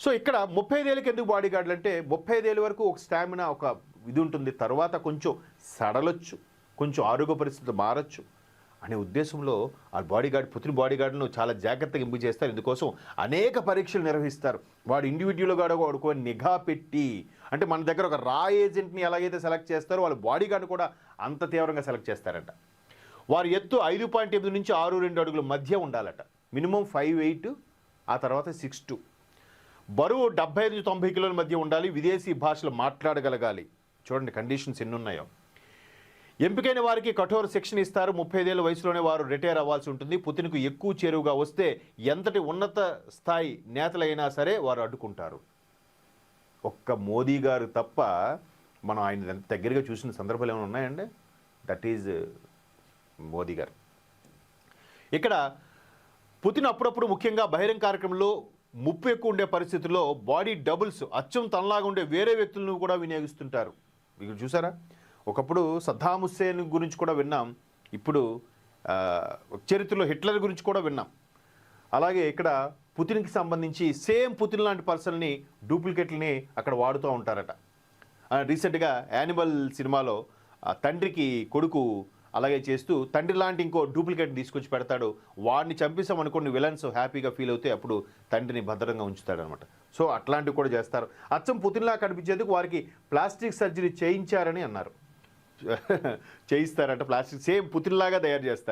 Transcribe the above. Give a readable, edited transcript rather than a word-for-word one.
So ఇక్కడ 35 ఏళ్ళకి ఎందుకు బాడీ గార్డులు అంటే 35 ఏళ్ళ వరకు ఒక స్టామినా ఒక ఇది ఉంటుంది, తర్వాత కొంచెం సడలొచ్చు, కొంచెం ఆరోగ్య పరిస్థితులు మారచ్చు అనే ఉద్దేశంలో ఆ బాడీ గార్డ్ పుత్రి బాడీ గార్డును చాలా జాగ్రత్తగా ఎంపిక చేస్తారు. ఇందుకోసం అనేక పరీక్షలు నిర్వహిస్తారు. వాడు ఇండివిజువల్గా వాడుకో నిఘా పెట్టి, అంటే మన దగ్గర ఒక రా ఏజెంట్ని ఎలాగైతే సెలెక్ట్ చేస్తారో వాళ్ళు బాడీ గార్డు కూడా అంత తీవ్రంగా సెలెక్ట్ చేస్తారంట. వారి ఎత్తు 5.8 నుంచి 6.2 అడుగుల మధ్య ఉండాలట, మినిమం 5'8", ఆ తర్వాత 6'2", బరువు 75-90 కిలోల మధ్య ఉండాలి, విదేశీ భాషలు మాట్లాడగలగాలి. చూడండి కండిషన్స్ ఎన్ని ఉన్నాయో. ఎంపికైన వారికి కఠోర శిక్షణ ఇస్తారు. 35 ఏళ్ల వయసులోనే వారు రిటైర్ అవ్వాల్సి ఉంటుంది. పుతిన్కు ఎక్కువ చేరువుగా వస్తే ఎంతటి ఉన్నత స్థాయి నేతలైనా సరే వారు అడ్డుకుంటారు. ఒక్క మోదీ గారు తప్ప మనం ఆయన దగ్గరగా చూసిన సందర్భాలు ఏమైనా ఉన్నాయండి? దట్ ఈజ్ మోదీ గారు. ఇక్కడ పుతిన్ అప్పుడప్పుడు ముఖ్యంగా బహిరంగ కార్యక్రమంలో ముప్పు ఎక్కువ ఉండే పరిస్థితుల్లో బాడీ డబుల్స్ అచ్చం తనలాగా ఉండే వేరే వ్యక్తులను కూడా వినియోగిస్తుంటారు. ఇక్కడ చూసారా, ఒకప్పుడు సద్దాం హుస్సేన్ గురించి కూడా విన్నాం, ఇప్పుడు చరిత్రలో హిట్లర్ గురించి కూడా విన్నాం. అలాగే ఇక్కడ పుతిన్కి సంబంధించి సేమ్ పుతిన్ లాంటి పర్సన్ని డూప్లికేట్లని అక్కడ వాడుతూ ఉంటారట. రీసెంట్గా యానిమల్ సినిమాలో తండ్రికి కొడుకు అలాగే చేస్తూ తండ్రి లాంటి ఇంకో డూప్లికేట్ తీసుకొచ్చి పెడతాడు. వాడిని చంపేసాం అనుకోండి, విలన్స్ హ్యాపీగా ఫీల్ అవుతే అప్పుడు తండ్రిని భద్రంగా ఉంచుతాడనమాట. సో అట్లాంటివి కూడా చేస్తారు. అచ్చం పుతిన్లా కనిపించేందుకు వారికి ప్లాస్టిక్ సర్జరీ చేయించారని అన్నారు. చేయిస్తారంట, ప్లాస్టిక్ సేమ్ పుతిన్లాగా తయారు చేస్తారు.